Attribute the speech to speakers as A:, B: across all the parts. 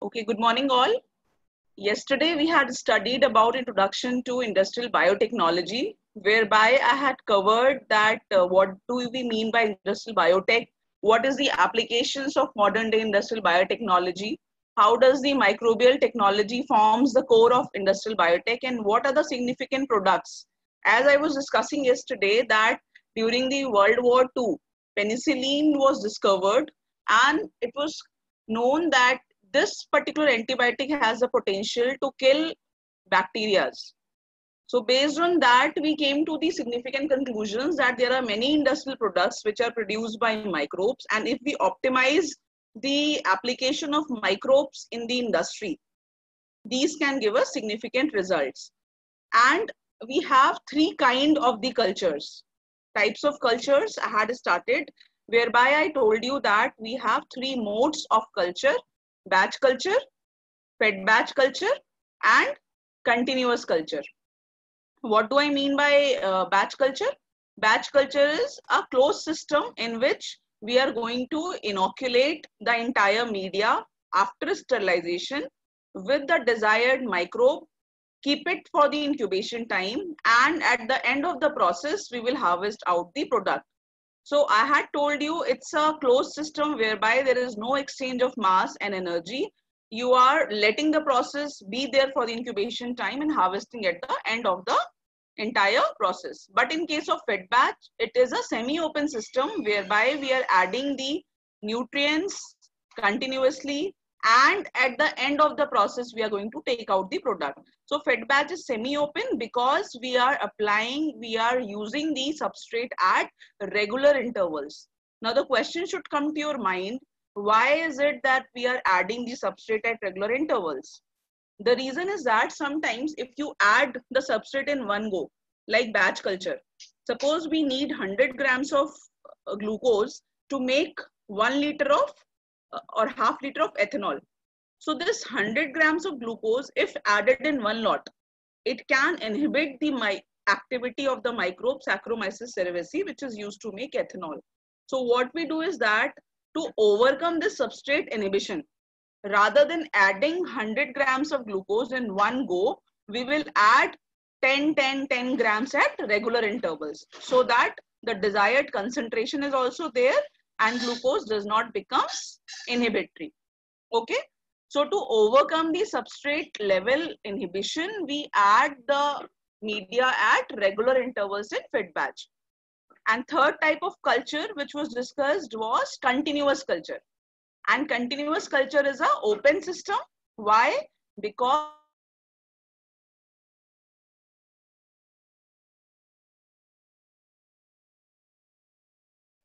A: Okay, good morning all. Yesterday we had studied about introduction to industrial biotechnology, whereby I had covered that what do we mean by industrial biotech, what is the applications of modern day industrial biotechnology, how does the microbial technology forms the core of industrial biotech, and what are the significant products. As I was discussing yesterday that during the World War II, penicillin was discovered and it was known that this particular antibiotic has the potential to kill bacteria. So based on that, we came to the significant conclusions that there are many industrial products which are produced by microbes, and if we optimize the application of microbes in the industry, these can give us significant results. And we have three kind of the cultures, types of cultures I had started, whereby I told you that we have three modes of culture: batch culture, fed batch culture, and continuous culture. What do I mean by batch culture? Batch culture is a closed system in which we are going to inoculate the entire media after sterilization with the desired microbe, keep it for the incubation time, and at the end of the process, we will harvest out the product. So I had told you it's a closed system whereby there is no exchange of mass and energy. You are letting the process be there for the incubation time and harvesting at the end of the entire process. But in case of fed batch, it is a semi-open system whereby we are adding the nutrients continuously, and at the end of the process, we are going to take out the product. So fed batch is semi-open because we are using the substrate at regular intervals. Now the question should come to your mind, why is it that we are adding the substrate at regular intervals? The reason is that sometimes if you add the substrate in one go, like batch culture, suppose we need 100 grams of glucose to make 1 liter of or half liter of ethanol. So this 100 grams of glucose, if added in one lot, it can inhibit the activity of the microbe Saccharomyces cerevisiae, which is used to make ethanol. So what we do is that to overcome this substrate inhibition, rather than adding 100 grams of glucose in one go, we will add 10 grams at regular intervals, so that the desired concentration is also there and glucose does not become inhibitory. Okay. So to overcome the substrate level inhibition, we add the media at regular intervals in fed batch. And third type of culture which was discussed was continuous culture. And continuous culture is an open system. Why? Because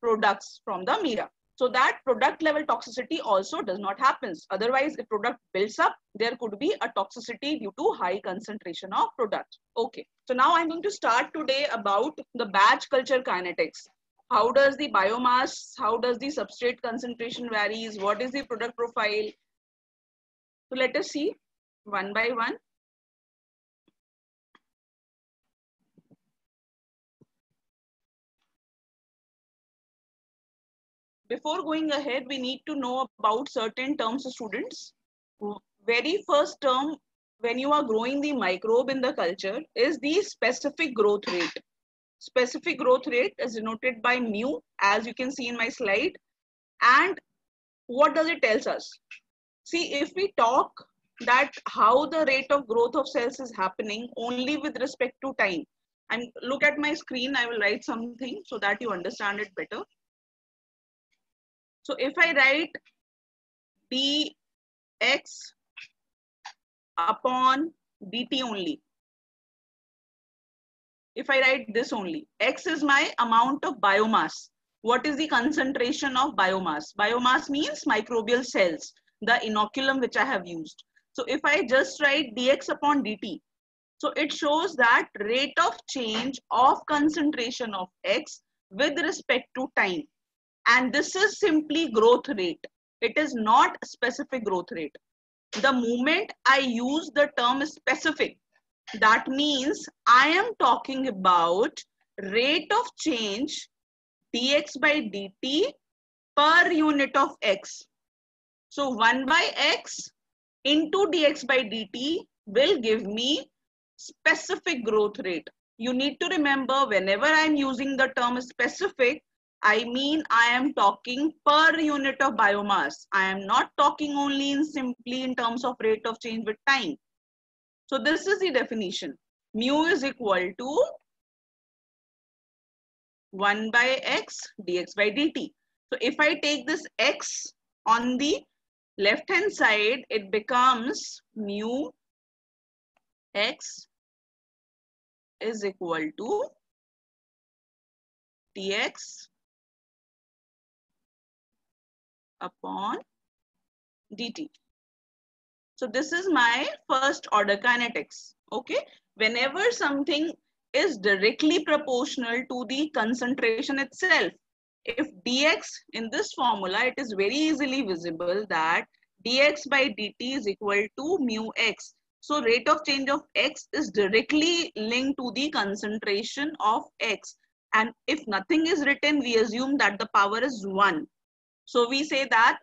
A: products from the media. So that product level toxicity also does not happen. Otherwise, if product builds up, there could be a toxicity due to high concentration of product. Okay. So now I'm going to start today about the batch culture kinetics. How does the biomass, how does the substrate concentration varies? What is the product profile? So let us see one by one. Before going ahead, we need to know about certain terms, students. Very first term, when you are growing the microbe in the culture, is the specific growth rate. Specific growth rate is denoted by mu, as you can see in my slide. And what does it tell us? See, if we talk that how the rate of growth of cells is happening only with respect to time. Look at my screen, I will write something so that you understand it better. So if I write dx upon dt only, if I write this only, x is my amount of biomass. What is the concentration of biomass? Biomass means microbial cells, the inoculum which I have used. So if I just write dx upon dt, so it shows that rate of change of concentration of x with respect to time. And this is simply growth rate. It is not specific growth rate. The moment I use the term specific, that means I am talking about rate of change dx by dt per unit of x. So 1 by x into dx by dt will give me specific growth rate. You need to remember, whenever I'm using the term specific, I mean I am talking per unit of biomass. I am not talking only in simply in terms of rate of change with time. So this is the definition. Mu is equal to 1 by x dx by dt. So if I take this x on the left hand side, it becomes mu x is equal to dx upon dt. So this is my first order kinetics. Okay. Whenever something is directly proportional to the concentration itself, if dx in this formula, it is very easily visible that dx by dt is equal to mu x. So rate of change of x is directly linked to the concentration of x. And if nothing is written, we assume that the power is 1. So we say that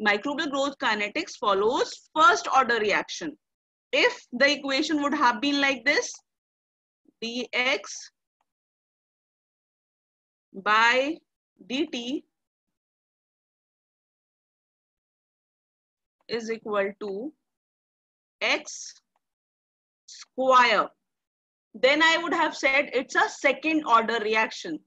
A: microbial growth kinetics follows first order reaction. If the equation would have been like this, dx by dt is equal to x square, then I would have said it's a second order reaction.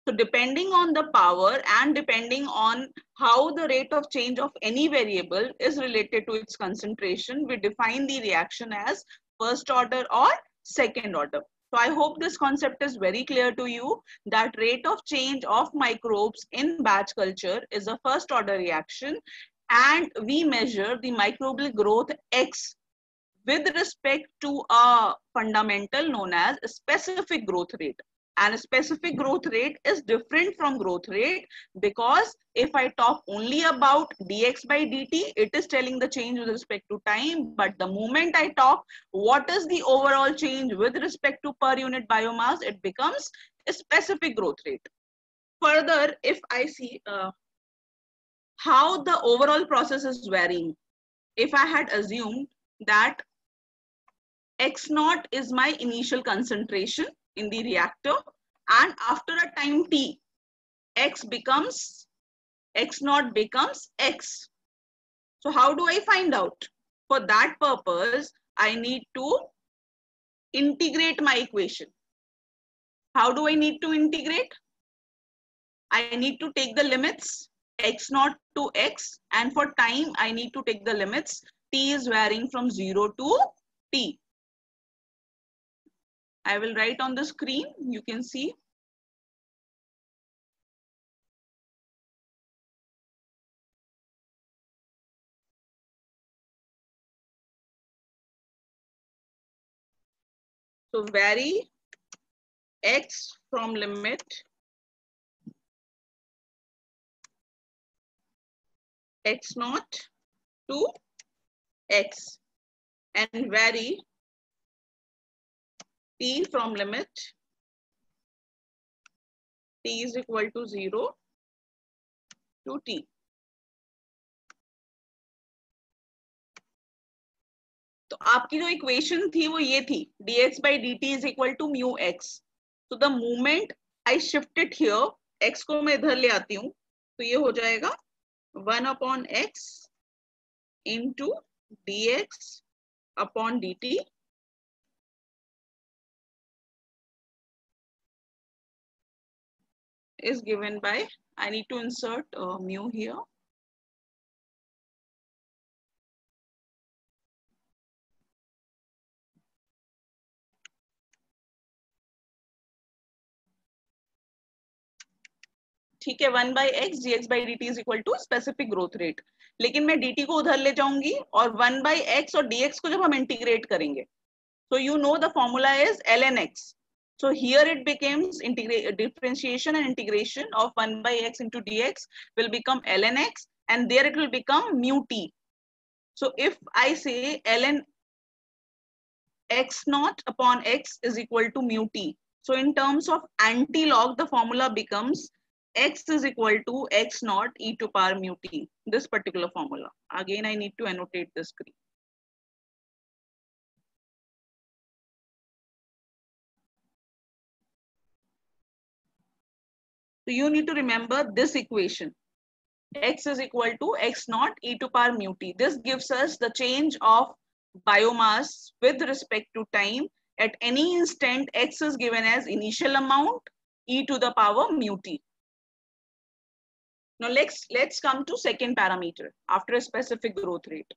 A: So depending on the power and depending on how the rate of change of any variable is related to its concentration, we define the reaction as first order or second order. So I hope this concept is very clear to you, that rate of change of microbes in batch culture is a first order reaction, and we measure the microbial growth X with respect to a fundamental known as specific growth rate. And a specific growth rate is different from growth rate, because if I talk only about dx by dt, it is telling the change with respect to time. But the moment I talk what is the overall change with respect to per unit biomass, it becomes a specific growth rate. Further, if I see how the overall process is varying, if I had assumed that X naught is my initial concentration in the reactor, and after a time t, X naught becomes X. So how do I find out? For that purpose, I need to integrate my equation. How do I need to integrate? I need to take the limits X naught to X, and for time, I need to take the limits t is varying from 0 to t. I will write on the screen, you can see. So vary X from limit X naught to X, and vary t from limit t is equal to 0 to t. तो आपकी जो equation थी वो ये थी, dx by dt is equal to mu x. So the moment I shift it here, x को मैं इधर ले आती हूँ, तो ये हो जाएगा 1 upon x into dx upon dt is given by, I need to insert mu here. ठीक है, 1 by x dx by dt is equal to specific growth rate. लेकिन मैं dt को उधर ले जाऊंगी और 1 by x और dx को जब हम इंटीग्रेट करेंगे, so you know the formula is ln x. So here it becomes differentiation and integration of 1 by x into dx will become ln x, and there it will become mu t. So if I say ln x naught upon x is equal to mu t, so in terms of anti-log, the formula becomes x is equal to x naught e to power mu t, this particular formula. Again, I need to annotate the screen. So you need to remember this equation. X is equal to x naught e to power mu t. This gives us the change of biomass with respect to time. At any instant, x is given as initial amount e to the power mu t. Now let's come to second parameter after a specific growth rate.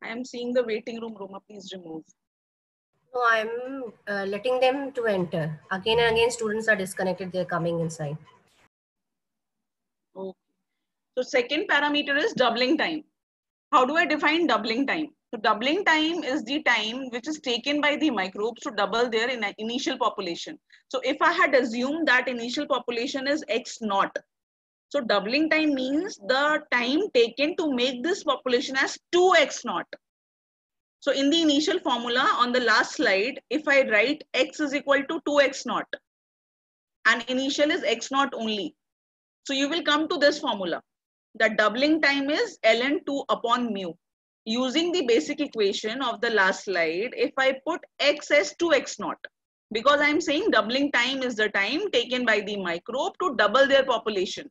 A: I am seeing the waiting room, Roma, please remove.
B: No, I'm letting them to enter. Again and again, students are disconnected. They're coming inside.
A: Okay. So second parameter is doubling time. How do I define doubling time? So doubling time is the time which is taken by the microbes to double their initial population. So if I had assumed that initial population is X naught, so doubling time means the time taken to make this population as 2x naught. So in the initial formula on the last slide, if I write X is equal to 2x naught and initial is X naught only. So you will come to this formula. The doubling time is ln 2 upon mu. Using the basic equation of the last slide, if I put x as 2x naught, because I'm saying doubling time is the time taken by the microbe to double their population.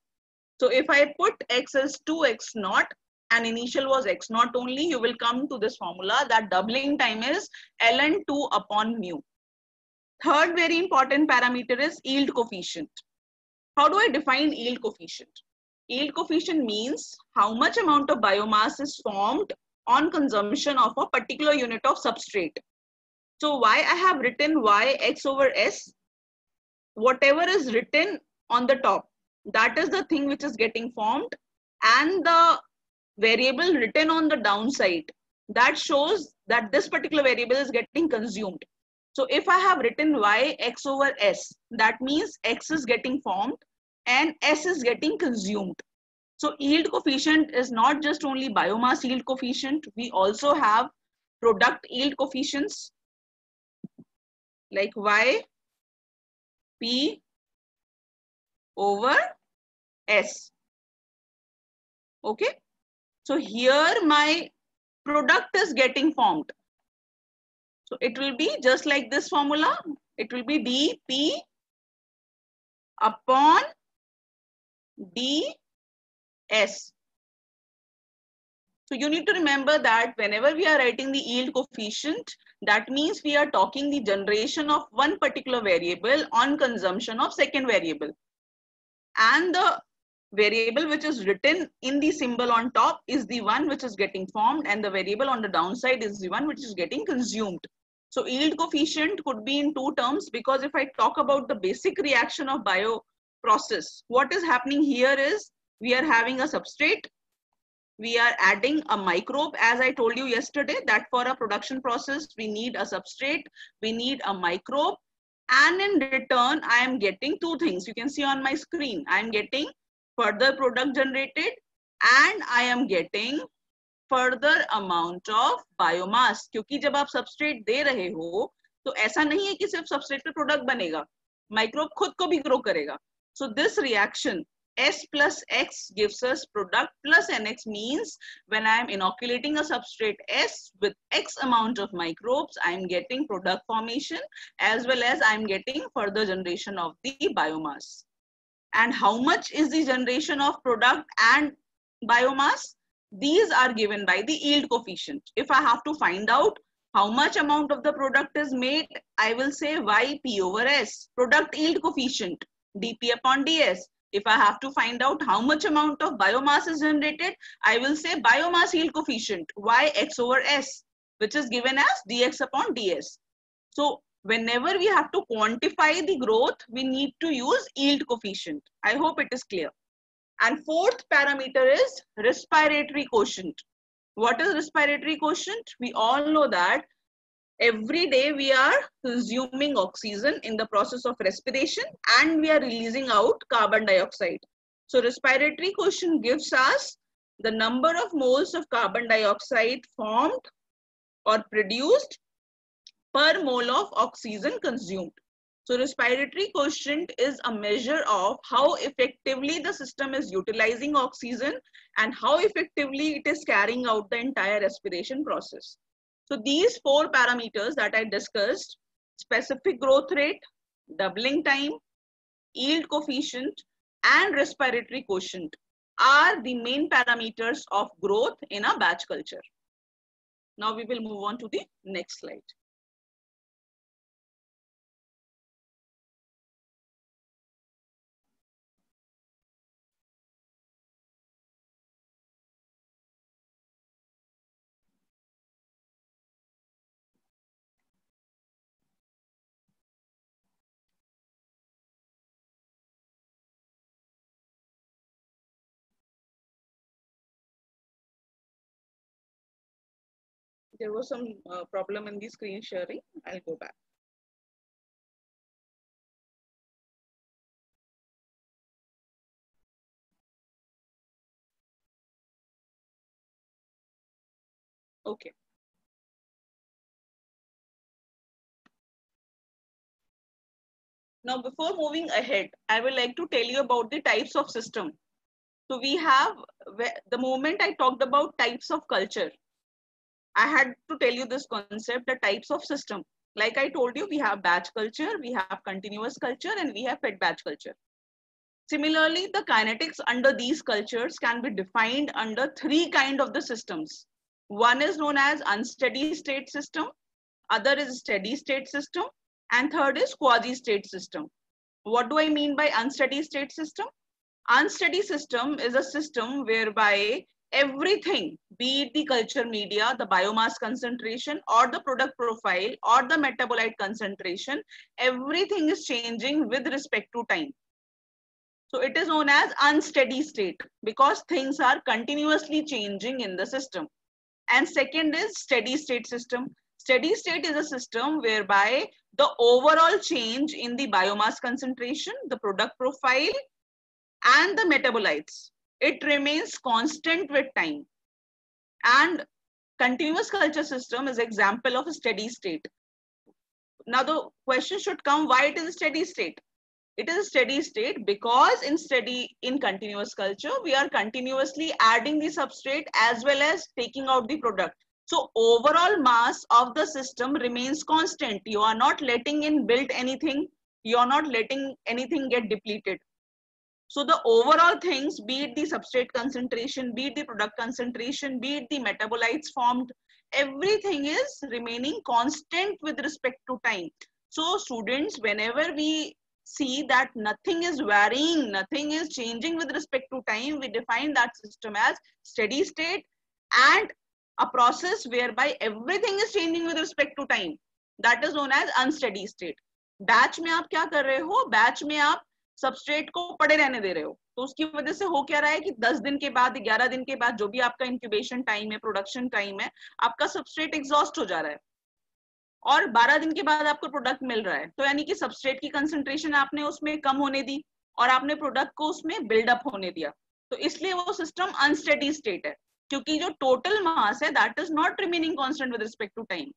A: So if I put x as 2x naught and initial was x naught only, you will come to this formula that doubling time is ln 2 upon mu. Third very important parameter is yield coefficient. How do I define yield coefficient? Yield coefficient means how much amount of biomass is formed on consumption of a particular unit of substrate. So why I have written y x over s, whatever is written on the top, that is the thing which is getting formed, and the variable written on the downside, that shows that this particular variable is getting consumed. So if I have written y x over s, that means x is getting formed and s is getting consumed. So yield coefficient is not just only biomass yield coefficient, we also have product yield coefficients like y p over s. Okay, so here my product is getting formed. So it will be just like this formula. It will be dp upon ds. So you need to remember that whenever we are writing the yield coefficient, that means we are talking the generation of one particular variable on consumption of second variable. And the variable which is written in the symbol on top is the one which is getting formed, and the variable on the downside is the one which is getting consumed. So yield coefficient could be in two terms, because if I talk about the basic reaction of bio process, what is happening here is we are having a substrate. We are adding a microbe, as I told you yesterday, that for a production process, we need a substrate, we need a microbe, and in return, I am getting two things. You can see on my screen, I am getting further product generated and I am getting further amount of biomass. क्योंकि जब आप substrate दे रहे हो, तो ऐसा नहीं है कि सिर्फ substrate पे product बनेगा, microbe खुद को भी grow करेगा. So this reaction, S plus X gives us product plus NX, means when I am inoculating a substrate S with X amount of microbes, I am getting product formation as well as I am getting further generation of the biomass. And how much is the generation of product and biomass? These are given by the yield coefficient. If I have to find out how much amount of the product is made, I will say YP over S, product yield coefficient, dP upon ds. If I have to find out how much amount of biomass is generated, I will say biomass yield coefficient, Yx over S, which is given as dx upon ds. So whenever we have to quantify the growth, we need to use yield coefficient. I hope it is clear. And fourth parameter is respiratory quotient. What is respiratory quotient? We all know that every day we are consuming oxygen in the process of respiration and we are releasing out carbon dioxide. So respiratory quotient gives us the number of moles of carbon dioxide formed or produced per mole of oxygen consumed. So respiratory quotient is a measure of how effectively the system is utilizing oxygen and how effectively it is carrying out the entire respiration process. So these four parameters that I discussed, specific growth rate, doubling time, yield coefficient, and respiratory quotient, are the main parameters of growth in a batch culture. Now we will move on to the next slide. There was some problem in the screen sharing. I'll go back. Okay. Now, before moving ahead, I would like to tell you about the types of system. So we have, the moment I talked about types of culture, I had to tell you this concept, the types of system. Like I told you, we have batch culture, we have continuous culture, and we have fed batch culture. Similarly, the kinetics under these cultures can be defined under three kinds of the systems. One is known as unsteady state system, other is steady state system, and third is quasi state system. What do I mean by unsteady state system? Unsteady system is a system whereby everything, be it the culture media, the biomass concentration, or the product profile, or the metabolite concentration, everything is changing with respect to time. So it is known as unsteady state because things are continuously changing in the system. And second is steady state system. Steady state is a system whereby the overall change in the biomass concentration, the product profile, and the metabolites, it remains constant with time. And continuous culture system is example of a steady state. Now the question should come, why it is a steady state? It is a steady state because in continuous culture, we are continuously adding the substrate as well as taking out the product. So overall mass of the system remains constant. You are not letting in build anything. You are not letting anything get depleted. So the overall things, be it the substrate concentration, be it the product concentration, be it the metabolites formed, everything is remaining constant with respect to time. So students, whenever we see that nothing is varying, nothing is changing with respect to time, we define that system as steady state, and a process whereby everything is changing with respect to time, that is known as unsteady state. Batch में आप क्या कर रहे हो? Batch में आप substrate को पड़े रहने दे रहे हो, तो उसकी वजह से हो क्या रहा है कि 10 दिन के बाद 11 दिन के बाद जो भी आपका इंक्यूबेशन टाइम है, प्रोडक्शन टाइम है, आपका सबस्ट्रेट एग्जॉस्ट हो जा रहा है और 12 दिन के बाद आपको प्रोडक्ट मिल रहा है। तो यानी कि सबस्ट्रेट की कंसंट्रेशन आपने उसमें कम होने दी और आपने प्रोडक्ट को उसमें बिल्डअप होने दिया, तो इसलिए वो सिस्टम अनस्टेडी स्टेट है, क्योंकि जो टोटल मास है that is not remaining constant with respect to time.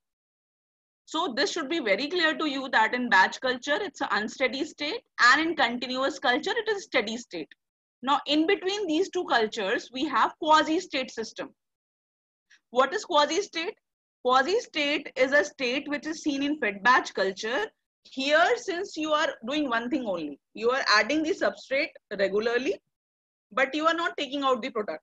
A: So this should be very clear to you that in batch culture, it's an unsteady state, and in continuous culture, it is steady state. Now, in between these two cultures, we have quasi-state system. What is quasi-state? Quasi-state is a state which is seen in fed batch culture. Here, since you are doing one thing only, you are adding the substrate regularly, but you are not taking out the product.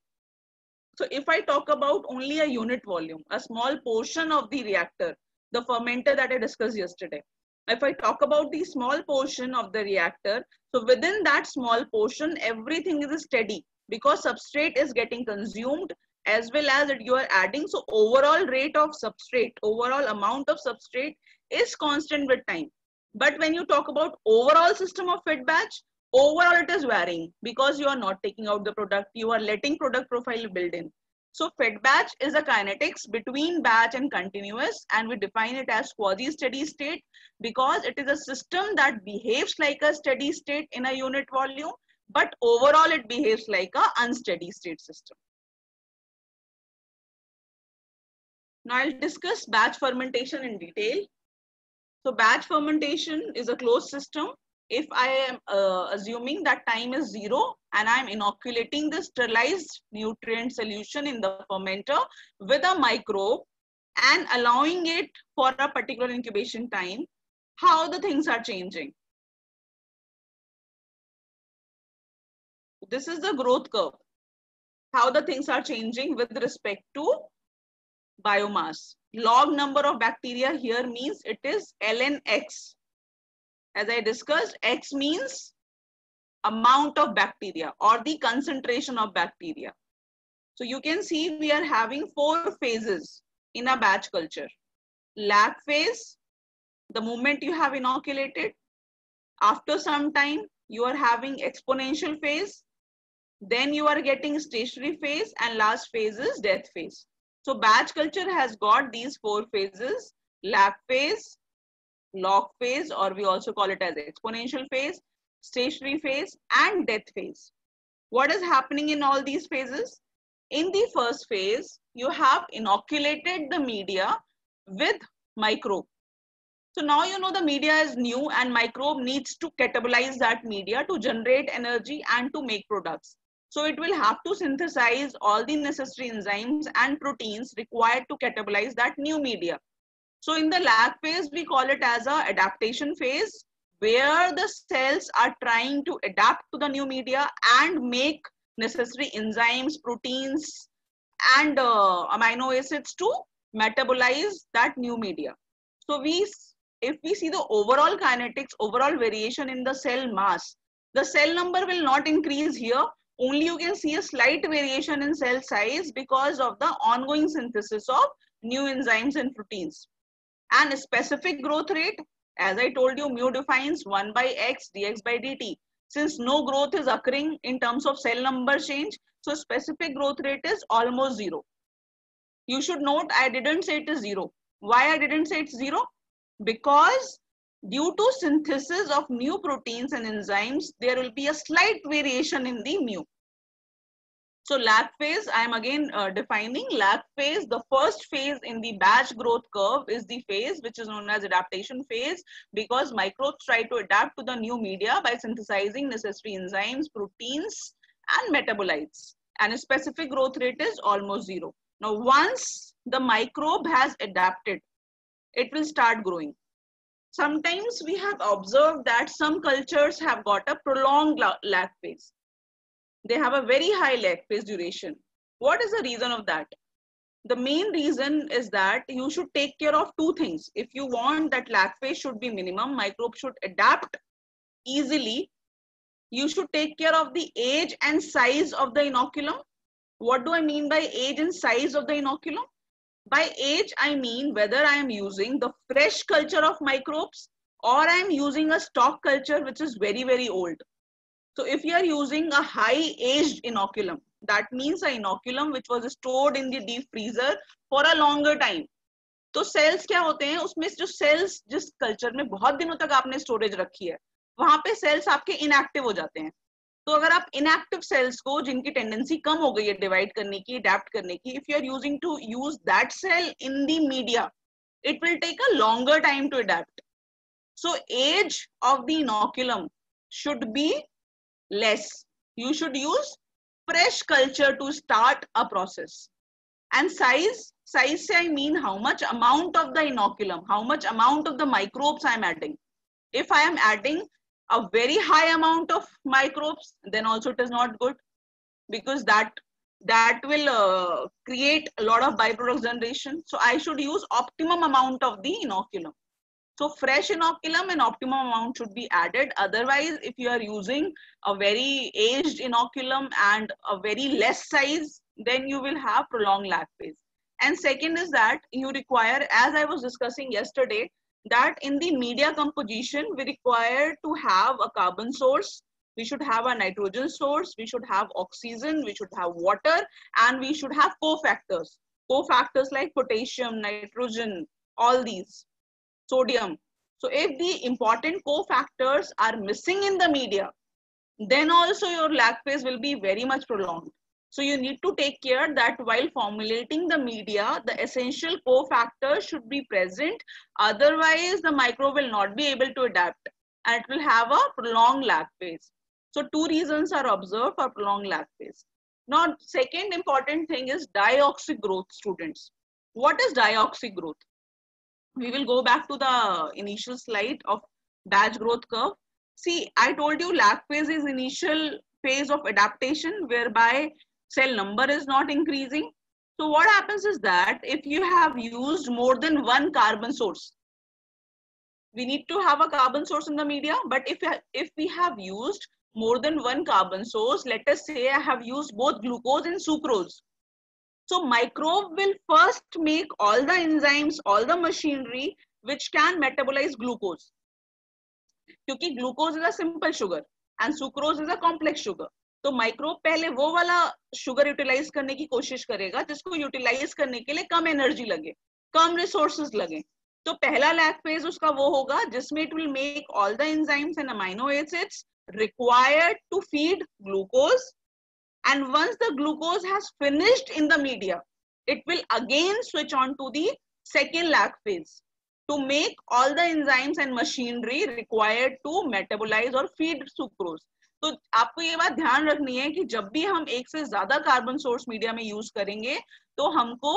A: So if I talk about only a unit volume, a small portion of the reactor, the fermenter that I discussed yesterday, if I talk about the small portion of the reactor, so within that small portion, everything is steady because substrate is getting consumed as well as that you are adding. So overall rate of substrate, overall amount of substrate is constant with time. But when you talk about overall system of fed batch, overall it is varying because you are not taking out the product, you are letting product profile build in. So fed batch is a kinetics between batch and continuous, and we define it as quasi-steady state because it is a system that behaves like a steady state in a unit volume, but overall it behaves like a unsteady state system. Now I'll discuss batch fermentation in detail. So batch fermentation is a closed system. If I am assuming that time is 0 and I'm inoculating the sterilized nutrient solution in the fermenter with a microbe and allowing it for a particular incubation time, how the things are changing. This is the growth curve, how the things are changing with respect to biomass. Log number of bacteria here means it is ln x. As I discussed, x means amount of bacteria or the concentration of bacteria. So you can see we are having 4 phases in a batch culture. Lag phase, the moment you have inoculated. After some time, you are having exponential phase. Then you are getting stationary phase, and last phase is death phase. So batch culture has got these 4 phases: lag phase, log phase, or we also call it as exponential phase, stationary phase, and death phase. What is happening in all these phases? In the first phase, you have inoculated the media with microbe. So now you know the media is new and microbe needs to catabolize that media to generate energy and to make products. So it will have to synthesize all the necessary enzymes and proteins required to catabolize that new media. So in the lag phase, we call it as a adaptation phase, where the cells are trying to adapt to the new media and make necessary enzymes, proteins, and amino acids to metabolize that new media. So if we see the overall kinetics, overall variation in the cell mass, the cell number will not increase here. Only you can see a slight variation in cell size because of the ongoing synthesis of new enzymes and proteins. And a specific growth rate, as I told you, mu defines 1 by x dx by dt. Since no growth is occurring in terms of cell number change, so specific growth rate is almost 0. You should note I didn't say it is 0. Why I didn't say it's 0? Because due to synthesis of new proteins and enzymes, there will be a slight variation in the mu. So lag phase, I am again defining lag phase. The first phase in the batch growth curve is the phase which is known as adaptation phase, because microbes try to adapt to the new media by synthesizing necessary enzymes, proteins, and metabolites. And a specific growth rate is almost 0. Now, once the microbe has adapted, it will start growing. Sometimes we have observed that some cultures have got a prolonged lag phase. They have a very high lag phase duration. What is the reason of that? The main reason is that you should take care of 2 things. If you want that lag phase should be minimum, microbe should adapt easily, you should take care of the age and size of the inoculum. What do I mean by age and size of the inoculum? By age, I mean whether I am using the fresh culture of microbes or I am using a stock culture which is very, very old. So if you are using a high aged inoculum, that means an inoculum which was stored in the deep freezer for a longer time. तो cells क्या होते हैं, उसमें जो cells जिस culture में बहुत दिनों तक आपने storage रखी है, वहां पे cells आपके inactive हो जाते हैं. तो अगर आप inactive cells को जिनकी tendency कम हो गई है divide करने की, adapt करने की, if you are using to use that cell in the media, it will take a longer time to adapt. So age of the inoculum should be less. You should use fresh culture to start a process. And size say I mean how much amount of the inoculum, how much amount of the microbes I am adding. If I am adding a very high amount of microbes, then also it is not good, because that will create a lot of byproduct generation. So I should use optimum amount of the inoculum. So fresh inoculum and optimum amount should be added. Otherwise, if you are using a very aged inoculum and a very less size, then you will have prolonged lag phase. And second is that you require, as I was discussing yesterday, that in the media composition, we require to have a carbon source, we should have a nitrogen source, we should have oxygen, we should have water, and we should have cofactors. Cofactors like potassium, nitrogen, all these. Sodium. So if the important cofactors are missing in the media, then also your lag phase will be very much prolonged. So you need to take care that while formulating the media, the essential cofactors should be present. Otherwise, the microbe will not be able to adapt and it will have a prolonged lag phase. So two reasons are observed for prolonged lag phase. Now, second important thing is dioxic growth, students. What is dioxic growth? We will go back to the initial slide of batch growth curve. See, I told you lag phase is initial phase of adaptation whereby cell number is not increasing. So what happens is that if you have used more than one carbon source, we need to have a carbon source in the media, but if we have used more than one carbon source, let us say I have used both glucose and sucrose. So microbe will first make all the enzymes, all the machinery which can metabolize glucose. क्योंकि glucose is a simple sugar and sucrose is a complex sugar. तो microbe पहले वो वाला sugar utilise करने की कोशिश करेगा जिसको यूटिलाइज करने के लिए कम एनर्जी लगे, कम रिसोर्सेज लगे. तो पहला लैग फेज उसका वो होगा जिसमें it will make all the enzymes and amino acids required to feed glucose, and once the glucose has finished in the media, it will again switch on to the second lag phase to make all the enzymes and machinery required to metabolize or feed sucrose. तो आपको ये बात ध्यान रखनी है कि जब भी हम एक से ज्यादा कार्बन सोर्स मीडिया में यूज करेंगे तो हमको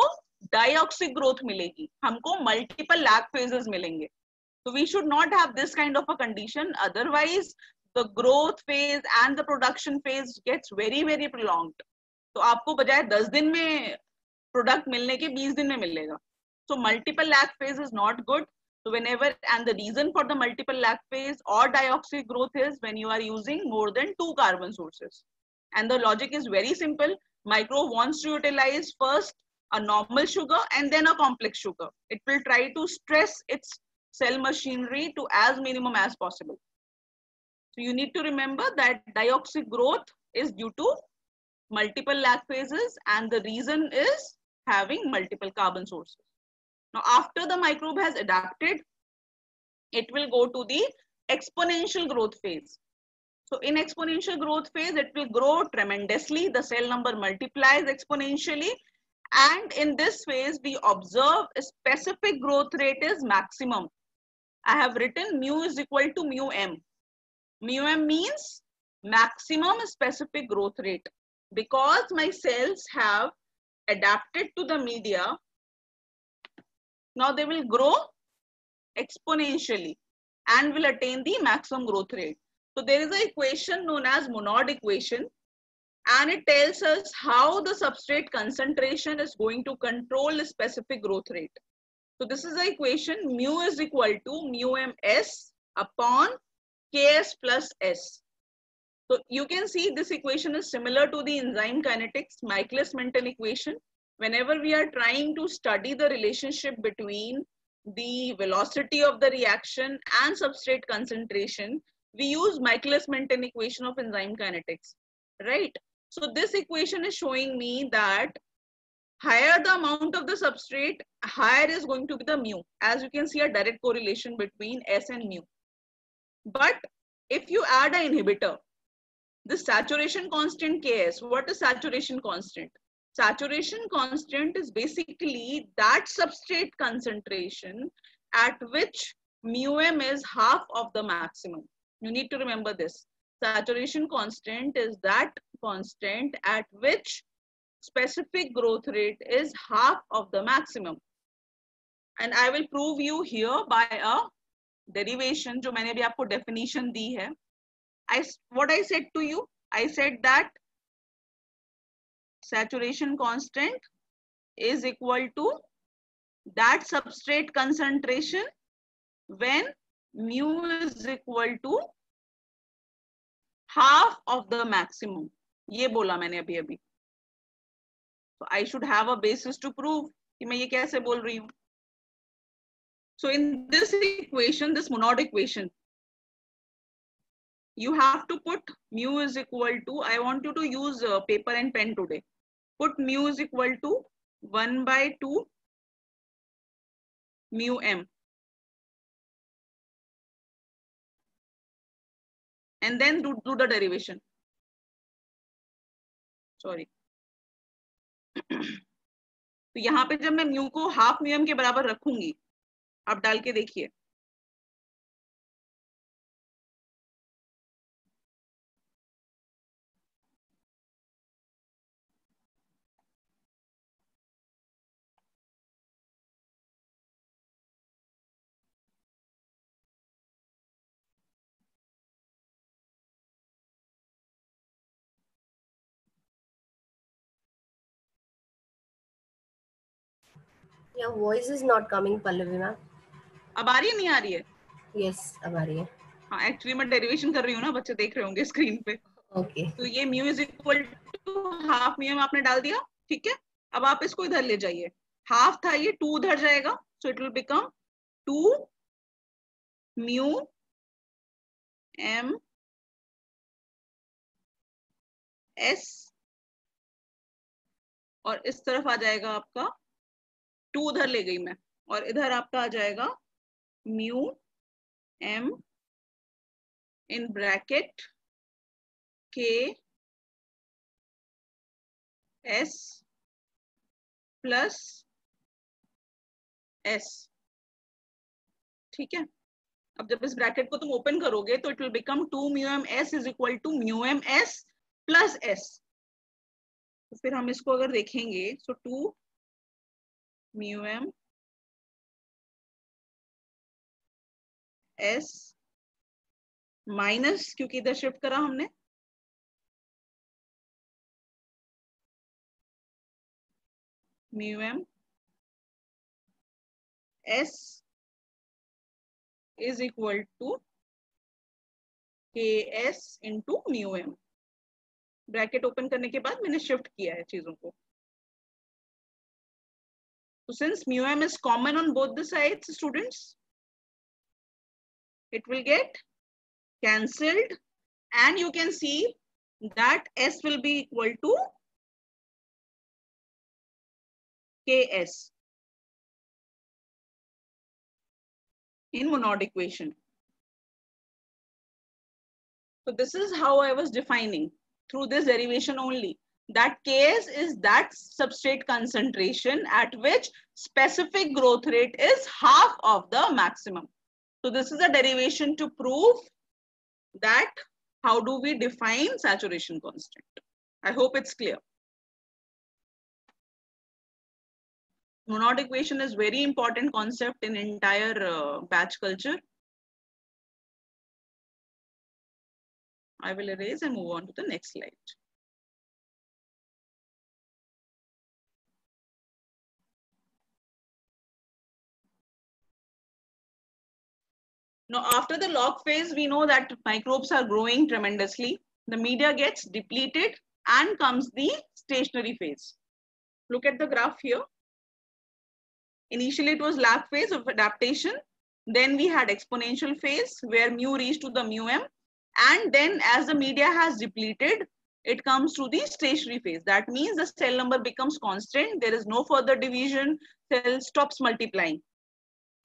A: डाइऑक्सिक ग्रोथ मिलेगी, हमको मल्टीपल लैग फेजेस मिलेंगे. So we should not have this kind of a condition, otherwise the growth phase and the production phase gets very very prolonged. तो आपको बजाय 10 दिन में प्रोडक्ट मिलने के 20 दिन में मिलेगा. So multiple lag phase is not good. So whenever, and the reason for the multiple lag phase or dioxic growth is when you are using more than 2 carbon sources. And the logic is very simple. Microbe wants to utilize first a normal sugar and then a complex sugar. It will try to stress its cell machinery to as minimum as possible. So you need to remember that dioxic growth is due to multiple lag phases and the reason is having multiple carbon sources. Now after the microbe has adapted, it will go to the exponential growth phase. So in exponential growth phase, it will grow tremendously. The cell number multiplies exponentially. And in this phase, we observe a specific growth rate is maximum. I have written mu is equal to mu m. Mu m means maximum specific growth rate. Because my cells have adapted to the media, now they will grow exponentially and will attain the maximum growth rate. So there is an equation known as Monod equation, and it tells us how the substrate concentration is going to control a specific growth rate. So this is the equation: mu is equal to mu ms upon ks plus s. So you can see this equation is similar to the enzyme kinetics Michaelis-Menten equation. Whenever we are trying to study the relationship between the velocity of the reaction and substrate concentration, we use Michaelis-Menten equation of enzyme kinetics, right? So this equation is showing me that higher the amount of the substrate, higher is going to be the mu. As you can see, a direct correlation between S and mu. But if you add an inhibitor, the saturation constant Ks, what is saturation constant? Saturation constant is basically that substrate concentration at which mu m is half of the maximum. You need to remember this. Saturation constant is that constant at which specific growth rate is half of the maximum. And I will prove you here by a derivation, जो मैंने भी आपको definition दी है. What I said to you, I said that saturation constant is equal to that substrate concentration when mu is equal to half of the maximum. ये बोला मैंने अभी अभी. So I should have a basis to prove कि मैं ये कैसे बोल रही हूँ. So in this equation, this Monod equation, you have to put mu is equal to, I want you to use paper and pen today. Put mu is equal to 1 by 2 mu m. And then do the derivation. Sorry. तो यहाँ पे जब मैं mu को half म्यूएम के बराबर रखूंगी, आप डाल के देखिए,
B: Your voice is not coming, Pallavi ma'am.
A: अब आ रही है नहीं आ रही है?
B: Yes, अब आ रही है.
A: हाँ, एक्चुअली मैं डेरिवेशन कर रही हूँ ना, बच्चे देख रहे होंगे स्क्रीन पे.
B: Okay.
A: तो ये mu is equal to half mu आपने डाल दिया, ठीक है. अब आप इसको इधर ले जाइए, हाफ था ये 2 उधर जाएगा, so it will become 2 mu M S, और इस तरफ आ जाएगा आपका 2 उधर ले गई मैं, और इधर आपका आ जाएगा म्यू एम इन ब्रैकेट के एस प्लस एस, ठीक है. अब जब इस ब्रैकेट को तुम ओपन करोगे तो it will become 2 mu M S is equal to mu M S plus S. तो फिर हम इसको अगर देखेंगे, so 2 mu M S minus, क्योंकि इधर शिफ्ट करा हमने, mu M S is equal to K S into mu M. Bracket open करने के बाद मैंने शिफ्ट किया है चीजों को. So since mu m is common on both the sides, students, it will get cancelled, and you can see that S will be equal to Ks in Monod equation. So this is how I was defining through this derivation only, that Ks is that substrate concentration at which specific growth rate is half of the maximum. So this is a derivation to prove that how do we define saturation constant. I hope it's clear. Monod equation is very important concept in entire batch culture. I will erase and move on to the next slide. Now, after the log phase, we know that microbes are growing tremendously. The media gets depleted and comes the stationary phase. Look at the graph here. Initially, it was lag phase of adaptation. Then we had exponential phase where mu reached to the mu m. And then as the media has depleted, it comes to the stationary phase. That means the cell number becomes constant. There is no further division. Cell stops multiplying.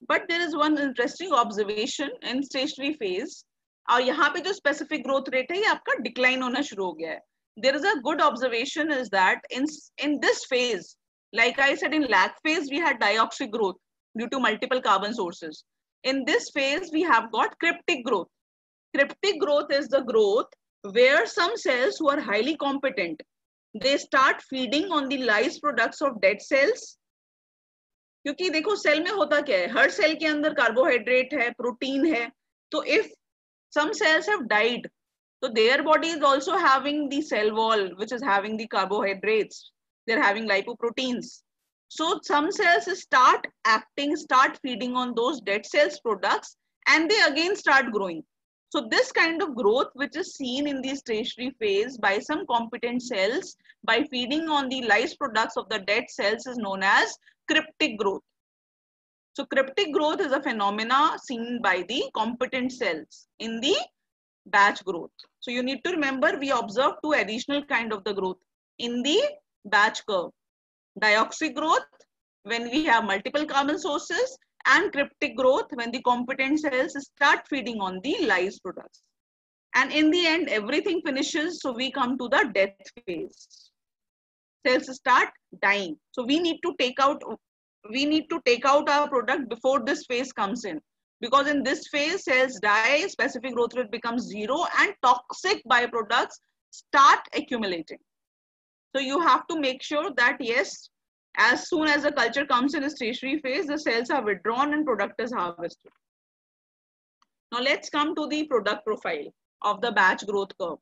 A: But there is one interesting observation in stationary phase. और यहाँ पे जो specific growth rate है ये आपका decline होना शुरू हो गया है. There is a good observation is that in this phase, like I said, in lag phase we had dioxic growth due to multiple carbon sources. In this phase we have got cryptic growth. Cryptic growth is the growth where some cells who are highly competent, they start feeding on the lyse products of dead cells. क्योंकि देखो cell में होता क्या है, हर cell के अंदर carbohydrate है, protein है. तो if some cells have died, so their body is also having the cell wall which is having the carbohydrates. They're having lipoproteins. So some cells start feeding on those dead cells products, and they again start growing. So this kind of growth which is seen in the stationary phase by some competent cells by feeding on the lyse products of the dead cells is known as cryptic growth. So cryptic growth is a phenomena seen by the competent cells in the batch growth. So you need to remember we observe two additional kind of the growth in the batch curve. Dioxic growth when we have multiple carbon sources, and cryptic growth when the competent cells start feeding on the lyse products. And in the end, everything finishes, so we come to the death phase. cells start dying. So we need to take out our product before this phase comes in, because in this phase cells die, specific growth rate becomes 0, and toxic byproducts start accumulating. So you have to make sure that yes, as soon as the culture comes in a stationary phase, the cells are withdrawn and product is harvested. Now let's come to the product profile of the batch growth curve.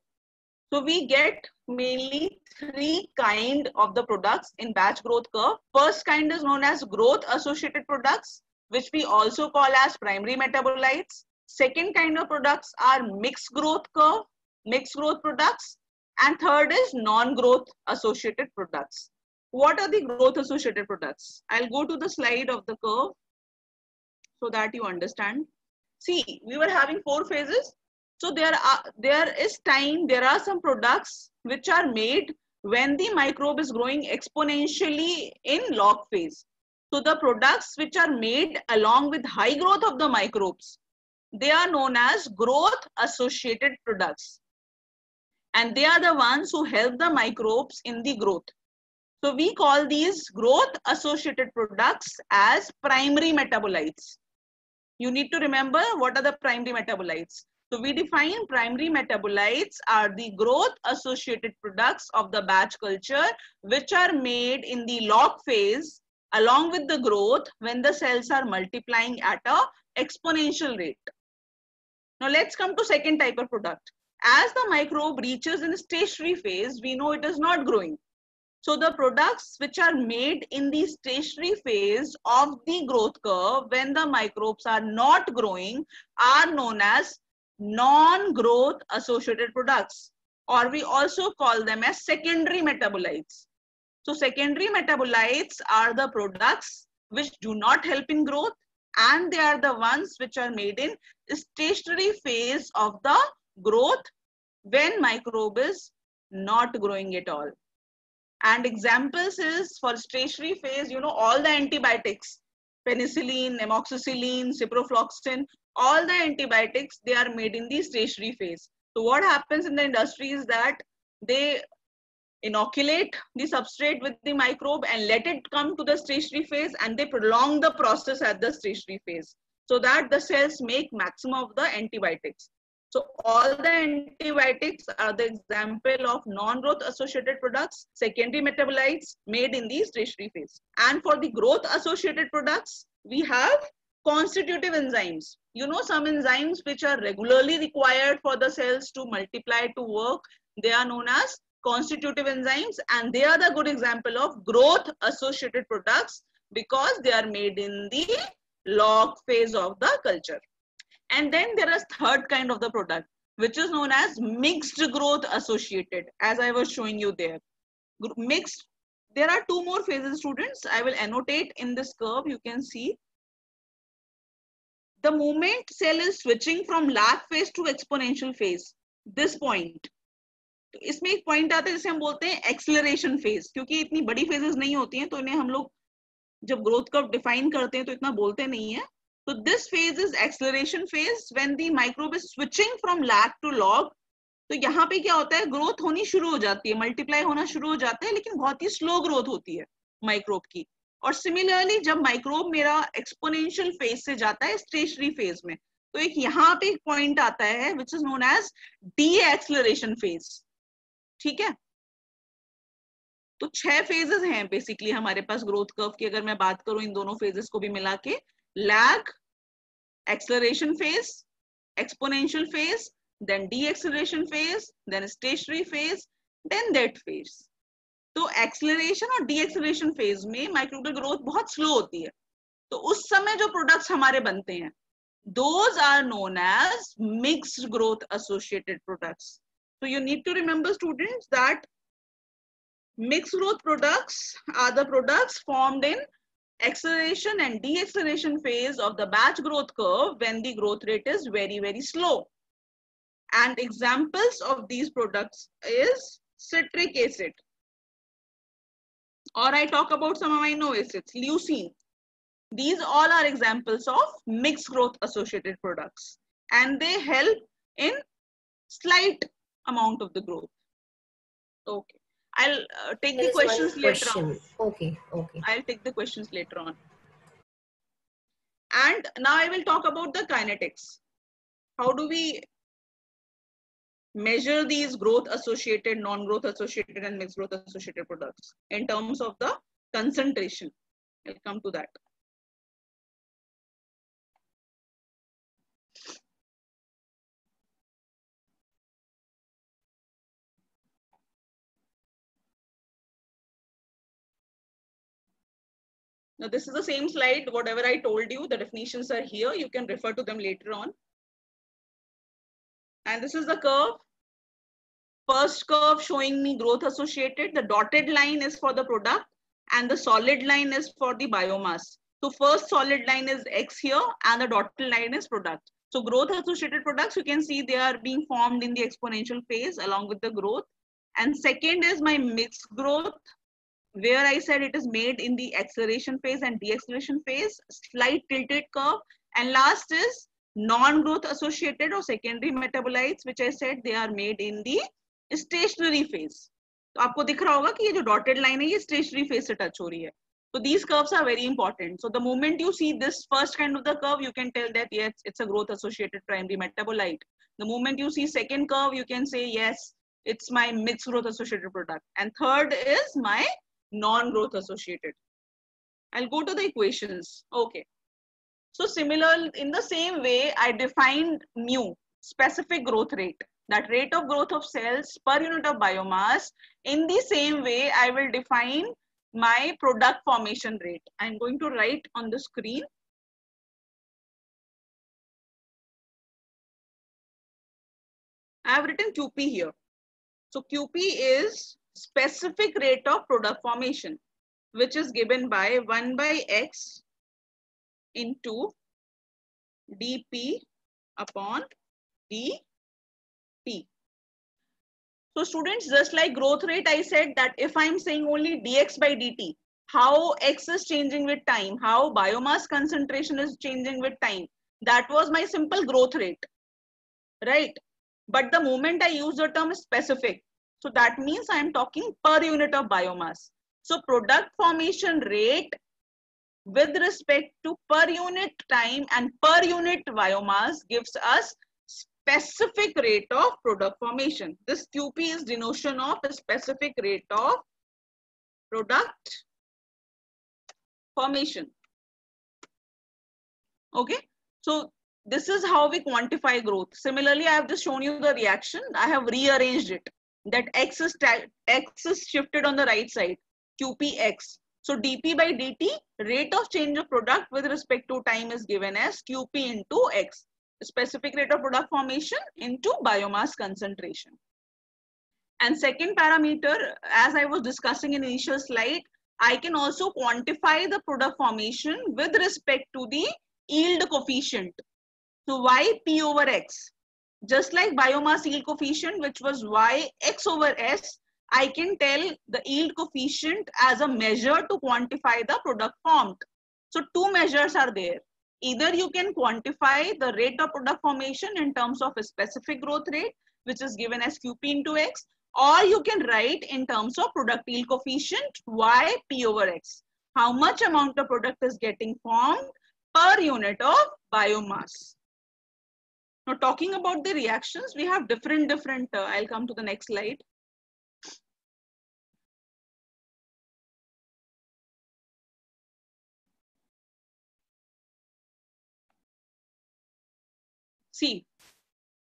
A: So we get mainly 3 kinds of the products in batch growth curve. First kind is known as growth associated products, which we also call as primary metabolites. Second kind of products are mixed growth curve, mixed growth products. And third is non-growth associated products. What are the growth associated products? I'll go to the slide of the curve so that you understand. See, we were having 4 phases. So there are some products which are made when the microbe is growing exponentially in log phase. So the products which are made along with high growth of the microbes, they are known as growth associated products. And they are the ones who help the microbes in the growth. So we call these growth associated products as primary metabolites. You need to remember what are the primary metabolites. So we define primary metabolites are the growth associated products of the batch culture, which are made in the log phase along with the growth when the cells are multiplying at a exponential rate. Now let's come to second type of product. As the microbe reaches in stationary phase, we know it is not growing. So the products which are made in the stationary phase of the growth curve when the microbes are not growing are known as non-growth associated products, or we also call them as secondary metabolites. So secondary metabolites are the products which do not help in growth, and they are the ones which are made in stationary phase of the growth when microbe is not growing at all. And examples is for stationary phase, you know, all the antibiotics, penicillin, amoxicillin, ciprofloxacin, all the antibiotics, they are made in the stationary phase. So what happens in the industry is that they inoculate the substrate with the microbe and let it come to the stationary phase, and they prolong the process at the stationary phase so that the cells make maximum of the antibiotics. So all the antibiotics are the example of non-growth associated products, secondary metabolites made in the stationary phase. And for the growth associated products, we have constitutive enzymes. You know, some enzymes which are regularly required for the cells to multiply, to work, they are known as constitutive enzymes, and they are the good example of growth associated products because they are made in the log phase of the culture. And then there is third kind of the product, which is known as mixed growth associated, as I was showing you there. Mixed, there are 2 more phases, students. I will annotate in this curve, you can see. The moment cell is switching from lag phase to exponential phase, this point. तो इसमें एक point आता है जिसे हम बोलते हैं acceleration phase, क्योंकि इतनी बड़ी फेजेस नहीं होती हैं तो इन्हें हम लोग जब ग्रोथ कर्व डिफाइन करते हैं तो इतना बोलते नहीं है. So this phase is acceleration phase when the microbe is switching from lag to log. तो यहाँ पे क्या होता है, ग्रोथ होनी शुरू हो जाती है, मल्टीप्लाई होना शुरू हो जाता है, लेकिन बहुत ही स्लो ग्रोथ होती है माइक्रोब की. और सिमिलरली जब माइक्रोब मेरा एक्सपोनेंशियल फेज से जाता है स्टेशनरी फेज में, तो एक यहाँ पे एक पॉइंट आता है which is known as the acceleration phase. ठीक है, तो 6 फेजेस हैं बेसिकली हमारे पास ग्रोथ कर्व की. अगर मैं बात करूं इन दोनों फेजेस को भी मिला के, lag, acceleration phase, exponential phase, then deceleration phase, then stationary phase, then death phase. तो एक्सेलरेशन और डीएक्सेलरेशन फेज में माइक्रोबियल ग्रोथ बहुत स्लो होती है. तो उस समय जो प्रोडक्ट्स हमारे बनते हैं, those are known as mixed growth associated products. So you need to remember, students, that mixed growth products are the products formed in acceleration and deceleration phase of the batch growth curve when the growth rate is very, very slow. And examples of these products is citric acid. Or I talk about some amino acids, leucine. These all are examples of mixed growth associated products. And they help in slight amount of the growth. Okay. I'll take
B: There
A: the
B: is one
A: questions later on.
B: question. Okay, okay.
A: I'll take the questions later on. And now I will talk about the kinetics. How do we measure these growth associated, non-growth associated, and mixed growth associated products in terms of the concentration? I'll come to that. Now, this is the same slide. Whatever I told you, the definitions are here. You can refer to them later on. And this is the curve. First curve showing me growth associated. The dotted line is for the product and the solid line is for the biomass. So first solid line is X here and the dotted line is product. So growth associated products, you can see they are being formed in the exponential phase along with the growth. And second is my mixed growth, where I said it is made in the acceleration phase and deceleration phase, slight tilted curve. And last is non-growth associated or secondary metabolites, which I said they are made in the stationary phase. तो आपको दिख रहा होगा कि ये जो dotted line है ये stationary phase से touch हो रही है. So these curves are very important. So the moment you see this first kind of the curve, you can tell that yes, it's a growth associated primary metabolite. The moment you see second curve, you can say yes, it's my mixed growth associated product. And third is my non-growth associated. I'll go to the equations. Okay. So similar, in the same way, I defined mu, specific growth rate, that rate of growth of cells per unit of biomass. In the same way, I will define my product formation rate. I'm going to write on the screen. I have written QP here. So QP is specific rate of product formation, which is given by 1 by X into dP upon dt. So students, just like growth rate, I said that if I'm saying only dx by dt, how X is changing with time, how biomass concentration is changing with time, that was my simple growth rate, right? But the moment I use the term specific, so that means I'm talking per unit of biomass. So product formation rate with respect to per unit time and per unit biomass gives us specific rate of product formation. This QP is denotion of a specific rate of product formation. Okay, so this is how we quantify growth. Similarly, I have just shown you the reaction. I have rearranged it. That X is shifted on the right side, QPX. So dP by dt, rate of change of product with respect to time is given as QP into X. Specific rate of product formation into biomass concentration. And second parameter, as I was discussing in initial slide, I can also quantify the product formation with respect to the yield coefficient. So y P over X. Just like biomass yield coefficient, which was y X over S, I can tell the yield coefficient as a measure to quantify the product formed. So two measures are there. Either you can quantify the rate of product formation in terms of a specific growth rate, which is given as QP into X, or you can write in terms of product yield coefficient y P over X. How much amount of product is getting formed per unit of biomass. Now talking about the reactions, we have different, I'll come to the next slide. See,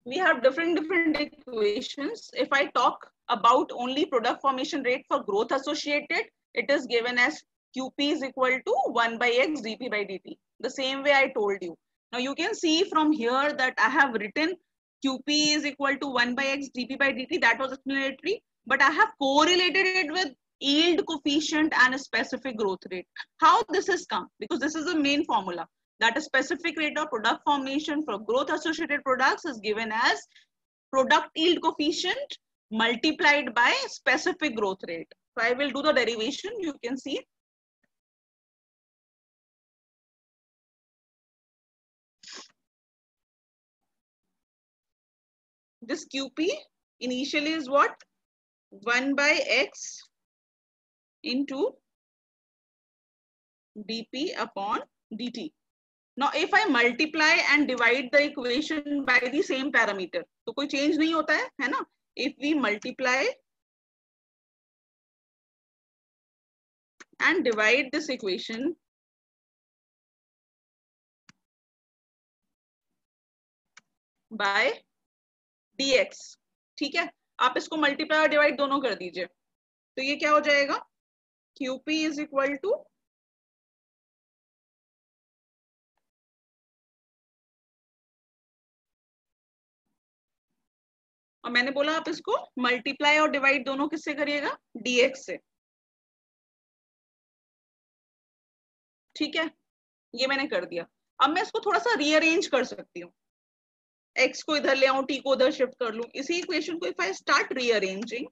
A: we have different equations. If I talk about only product formation rate for growth associated, it is given as QP is equal to 1 by X dP by dt. The same way I told you. Now you can see from here that I have written QP is equal to 1 by X dP by dt. That was explanatory, but I have correlated it with yield coefficient and a specific growth rate. How this has come? Because this is the main formula. That a specific rate of product formation for growth associated products is given as product yield coefficient multiplied by specific growth rate. So I will do the derivation. You can see. This QP initially is what? 1/x into dp upon dt. Now if I multiply and divide the equation by the same parameter, तो कोई change नहीं होता है ना? If we multiply and divide this equation by dx, ठीक है, आप इसको मल्टीप्लाई और डिवाइड दोनों कर दीजिए, तो ये क्या हो जाएगा? QP इज इक्वल टू और मैंने बोला आप इसको मल्टीप्लाई और डिवाइड दोनों किससे करिएगा? dx से, ठीक है, ये मैंने कर दिया। अब मैं इसको थोड़ा सा रीअरेंज कर सकती हूँ, x को इधर ले आऊं, t को उधर शिफ्ट कर लूं, इसी इक्वेशन को if I start rearranging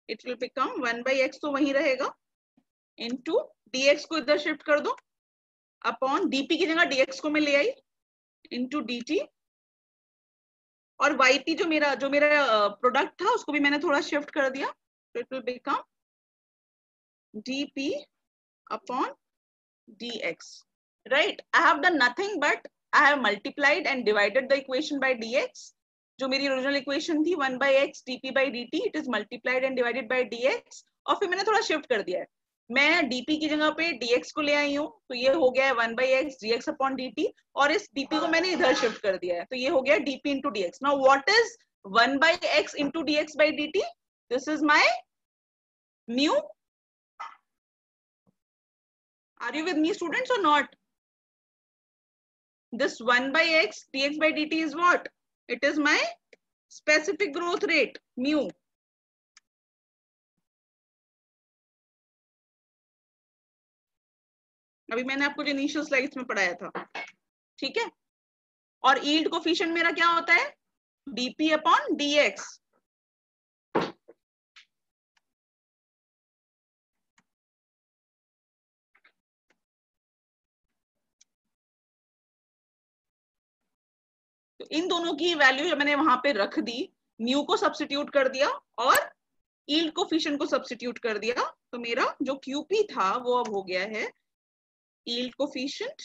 A: it will become 1/x तो वही रहेगा इनटू dx को इधर शिफ्ट कर दो अपॉन dp की जगह dx को मैं ले आई इनटू dt और yp जो मेरा प्रोडक्ट था उसको भी मैंने थोड़ा शिफ्ट कर दिया, तो it will become dp upon dx, right? I have done nothing but I have multiplied and divided the equation by dx. जो मेरी ओरिजिनल इक्वेशन थी 1/x dp by dt, it is multiplied and divided by dx और फिर मैंने थोड़ा shift कर दिया है, मैं dp की जगह पे dx को ले आई हूँ, तो ये हो गया है 1/x dx upon dt और इस dp को मैंने इधर शिफ्ट कर दिया है, तो ये हो गया dp into dx. Now what is 1/x into dx by dt? This is my mu. Are you with me, students, or not? This 1/x dx by dt is what? It is my specific growth rate, mu. अभी मैंने आपको जो initial slides में पढ़ाया था, ठीक है, और यील्ड कोफिशिएंट मेरा क्या होता है? dp upon dx. तो इन दोनों की वैल्यू मैंने वहां पे रख दी, म्यू को सब्स्टिट्यूट कर दिया और यील्ड कोफिशिएंट को सब्स्टिट्यूट कर दिया, तो मेरा जो QP था वो अब हो गया है yield coefficient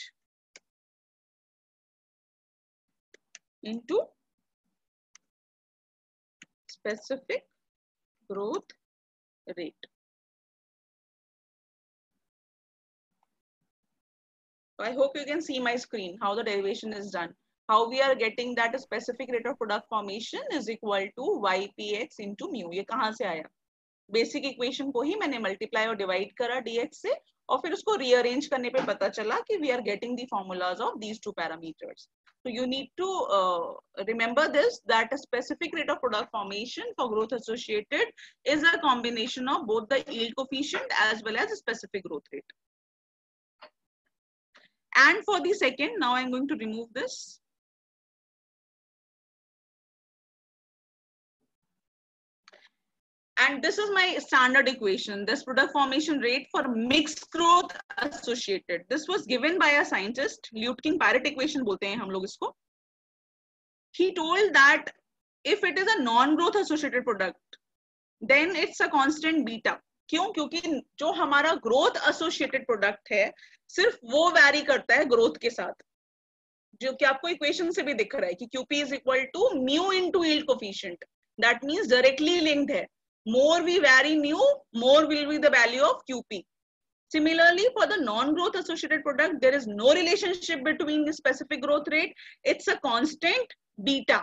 A: into specific growth rate. So I hope you can see my screen, how the derivation is done. How we are getting that a specific rate of product formation is equal to ypx into mu. ये कहाँ से आया? Basic equation को ही मैंने multiply और divide करा dx से और फिर उसको रीअरेंज करने पे पता चला कि we are getting the formulas of these two parameters. So you need to remember this, that a specific rate of product formation for growth associated is a combination of both the yield coefficient as well as the specific growth rate. And for the second, now I'm going to remove this. And this is my standard equation, this product formation rate for mixed growth associated. This was given by a scientist, Lutking-Parrott equation बोलते हैं हम लोग इसको. He told that if it is a non-growth associated product, then it's a constant beta. क्यों? क्योंकि जो हमारा growth associated product है सिर्फ वो वैरी करता है ग्रोथ के साथ, जो कि आपको इक्वेशन से भी दिख रहा है कि QP is equal to mu into yield coefficient. That means directly linked है. More we vary mu, more will be the value of QP. Similarly, for the non-growth associated product, there is no relationship between the specific growth rate. It's a constant beta.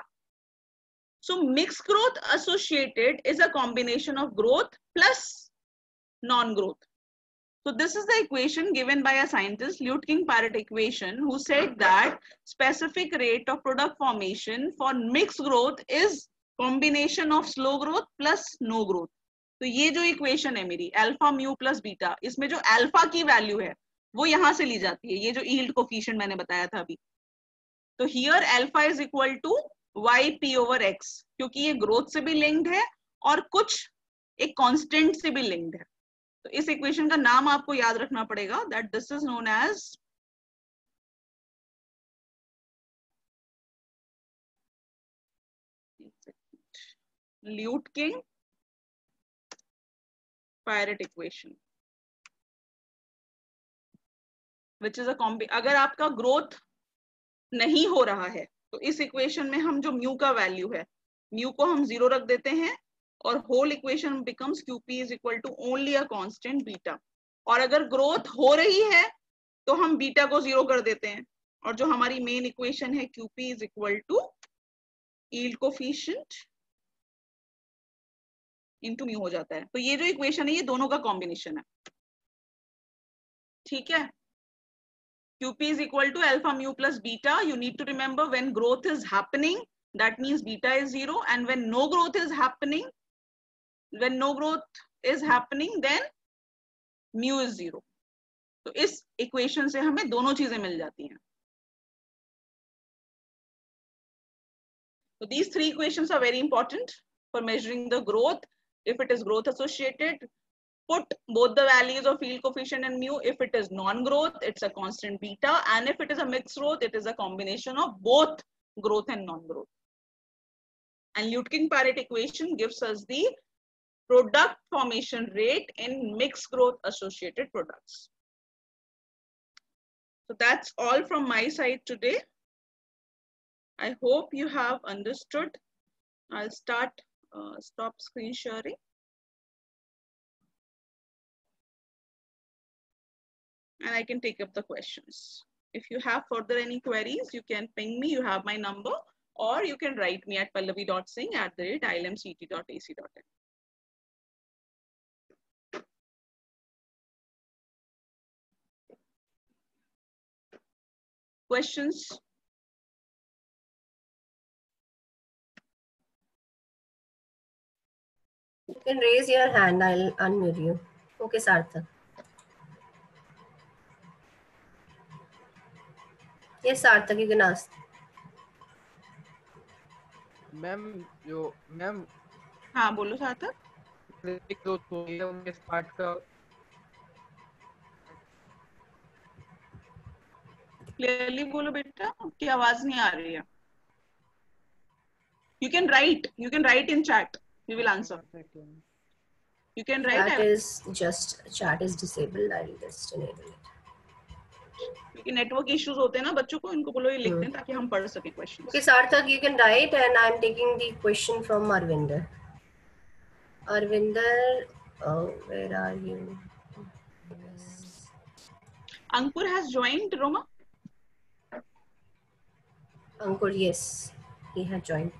A: So mixed growth associated is a combination of growth plus non-growth. So this is the equation given by a scientist, Lutking-Parrott equation, who said that specific rate of product formation for mixed growth is combination of slow growth plus no growth. तो ये जो equation है मेरी alpha mu plus beta, इसमें जो alpha की value है वो यहां से ली जाती है, ये जो यील्ड कोफिशिएंट मैंने बताया था अभी. तो here alpha is equal to yp over x, क्योंकि ये ग्रोथ से भी लिंक्ड है और कुछ एक कांस्टेंट से भी लिंक्ड है. तो इस इक्वेशन का नाम आपको याद रखना पड़ेगा, that this is known as Lutking Piret equation, which is a अगर आपका ग्रोथ नहीं हो रहा है तो इस इक्वेशन में हम जो म्यू का वैल्यू है, म्यू को हम 0 रख देते हैं और whole equation becomes QP is equal to only a constant beta. और अगर ग्रोथ हो रही है तो हम बीटा को 0 कर देते हैं और जो हमारी मेन इक्वेशन है QP is equal to yield coefficient into mu हो जाता है। तो ये जो इक्वेशन है ये दोनों का कॉम्बिनेशन है, ठीक है। QP is equal to alpha mu plus beta. You need to remember when growth is happening, that means beta is 0, and when no growth is happening, then mu is 0. तो इस equation से हमें दोनों चीजें मिल जाती हैं। So these three equations are very important for measuring the growth. If it is growth associated, put both the values of yield coefficient and mu. If it is non-growth, it's a constant beta. And if it is a mixed growth, it is a combination of both growth and non-growth. And Lütking-Paret equation gives us the product formation rate in mixed growth associated products. So that's all from my side today. I hope you have understood. I'll stop screen sharing. And I can take up the questions. If you have further any queries, you can ping me. You have my number, or you can write me at pallavi.singh@ilmct.ac.in. Questions?
B: You can raise your hand. I'll unmute you. Okay, Sarthak. Yes, Sarthak, you can ask.
C: Ma'am
A: हाँ बोलो सार्थक।
C: Growth हो गई है उनके part का
A: clearly बोलो बेटा, की आवाज नहीं आ रही है। You can write in chat. We will answer. You can write.
B: Chat is disabled. I'll just enable it.
A: क्योंकि नेटवर्क इश्यूज होते हैं ना बच्चों को, इनको बोलो ये लिख दें ताकि हम पढ़ सके questions.
B: Okay, Sarthak, you can write, and I'm taking the question from Arvinder. Arvinder, where are you? Yes.
A: Ankur has joined, Roma.
B: Ankur, yes, he had joined.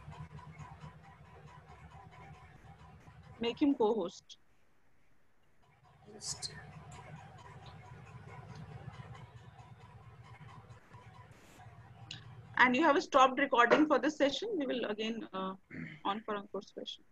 A: Make him co-host.
B: Just.
A: And you have stopped recording for this session. We will again on for Ankur's question.